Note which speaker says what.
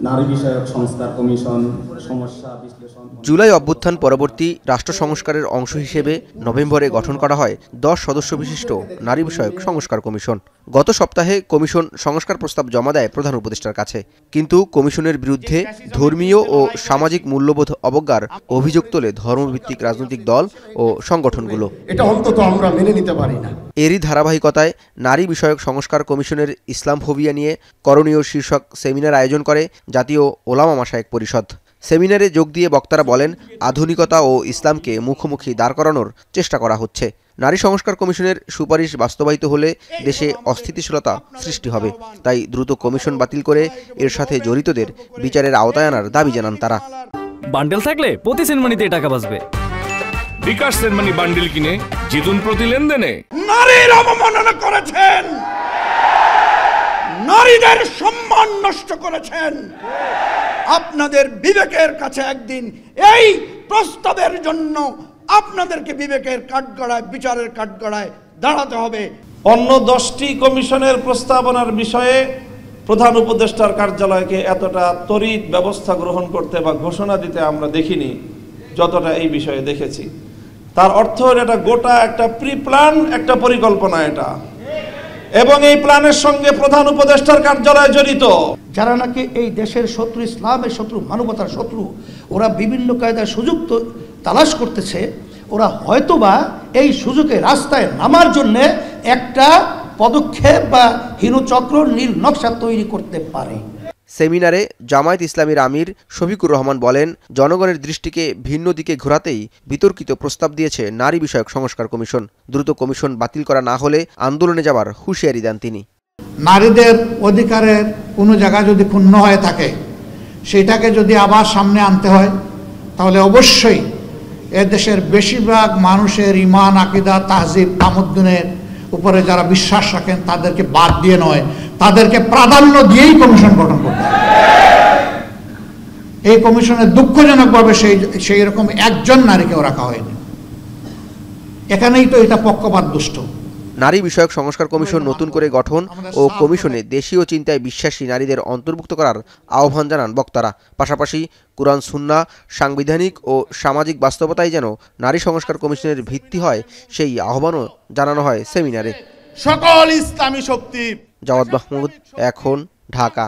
Speaker 1: নারী বিষয়ক সংস্কার কমিশন সমস্যা বিশ্লেষণ।
Speaker 2: জুলাই অভ্যুত্থান পরবর্তী রাষ্ট্র সংস্কারের অংশ হিসেবে নভেম্বরে গঠন করা হয় 10 সদস্য বিশিষ্ট নারী বিষয়ক সংস্কার কমিশন। গত সপ্তাহে কমিশন সংস্কার প্রস্তাব জমা দেয় প্রধান উপদেষ্টার কাছে, কিন্তু কমিশনের বিরুদ্ধে ধর্মীয় ও সামাজিক মূল্যবোধ অবজ্ঞার অভিযোগ তোলে ধর্মভিত্তিক রাজনৈতিক দল ও সংগঠনগুলো।
Speaker 3: এটা অন্তত আমরা মেনে নিতে পারি না।
Speaker 2: এরই ধারাবাহিকতায় নারী বিষয়ক সংস্কার কমিশনের ইসলামফোবিয়া নিয়ে করণীয় শীর্ষক সেমিনার আয়োজন করে জাতীয় ওলামা মাশায়েখ পরিষদ। সেমিনারে যোগ দিয়ে বক্তারা বলেন, আধুনিকতা ও ইসলামকে মুখোমুখি দাঁড় করানোর চেষ্টা করা হচ্ছে। নারী সংস্কার কমিশনের সুপারিশ বাস্তবায়িত হলে দেশে অস্থিতিশীলতা সৃষ্টি হবে, তাই দ্রুত কমিশন বাতিল করে এর সাথে জড়িতদের বিচারের আওতায় আনার দাবি জানান তারা।
Speaker 4: বান্ডেল থাকলে প্রতি সেনমানিতে টাকা বাঁচবে।
Speaker 5: বিকাশ সেনমানি বান্ডেল কিনে জিতুন প্রতি লেনদেনে।
Speaker 3: নারীর অবমাননা করেছেন, নারীদের সম্মান নষ্ট করেছেন। আপনাদের বিবেকের কাছে একদিন এই প্রস্তাবের জন্য আপনাদেরকে বিবেকের কাঠগড়ায়, বিচারের কাঠগড়ায় দাঁড়াতে হবে।
Speaker 6: অন্য 10টি কমিশনের প্রস্তাবনার বিষয়ে প্রধান উপদেষ্টার কার্যালয়কে এতটা ত্বরিত ব্যবস্থা গ্রহণ করতে বা ঘোষণা দিতে আমরা দেখিনি যতটা এই বিষয়ে দেখেছি। তার অর্থ এটা গোটা একটা প্রি প্ল্যান, একটা পরিকল্পনা এটা, এবং এই প্ল্যানের সঙ্গে প্রধান উপদেষ্টার কার্যালয় জড়িত।
Speaker 3: যারা নাকি এই দেশের শত্রু, ইসলামের শত্রু, মানবতার শত্রু, ওরা বিভিন্ন কায়দায় সুযোগ তালাশ করতেছে। ওরা হয়তোবা এই সুযোগে রাস্তায় নামার জন্য একটা পদক্ষেপ বা হীনচক্র নীল নকশা তৈরি করতে পারে।
Speaker 2: সেমিনারে জামায়াত ইসলামীর আমির শফিকুর রহমান বলেন, জনগণের দৃষ্টিকে ভিন্ন দিকে ঘোরাতেই বিতর্কিত প্রস্তাব দিয়েছে নারী বিষয়ক সংস্কার কমিশন। দ্রুত কমিশন বাতিল করা না হলে আন্দোলনে যাবার হুঁশিয়ারি দেন তিনি।
Speaker 7: নারীদের অধিকারের কোনো জায়গা যদি ক্ষুণ্ণ হয়ে থাকে, সেটাকে যদি আবার সামনে আনতে হয়, তাহলে অবশ্যই এদেশের বেশিরভাগ মানুষের ঈমান, আকীদা, তাহজিব, তামাদ্দুনের উপরে যারা বিশ্বাস রাখেন তাদেরকে বাদ দিয়ে নয়, তাদেরকে প্রাধান্য দিয়েই কমিশন গঠন করতে হবে। এই কমিশনে দুঃখজনকভাবে সেই রকম একজন নারীকেও রাখা হয়নি। এখানেই তো এটা পক্ষপাত দুষ্ট।
Speaker 2: নারী বিষয়ক সংস্কার কমিশন নতুন করে গঠন ও কমিশনে দেশীয় চিন্তায় বিশ্বাসী নারীদের অন্তর্ভুক্ত করার আহ্বান জানান বক্তারা। পাশাপাশি কুরআন, সুন্নাহ, সাংবিধানিক ও সামাজিক বাস্তবতায় যেন নারী সংস্কার কমিশনের ভিত্তি হয়, সেই আহ্বানও জানানো হয় সেমিনারে।
Speaker 8: সকল ইসলামী শক্তি।
Speaker 2: জাওয়াদ মাহমুদ, এখন, ঢাকা।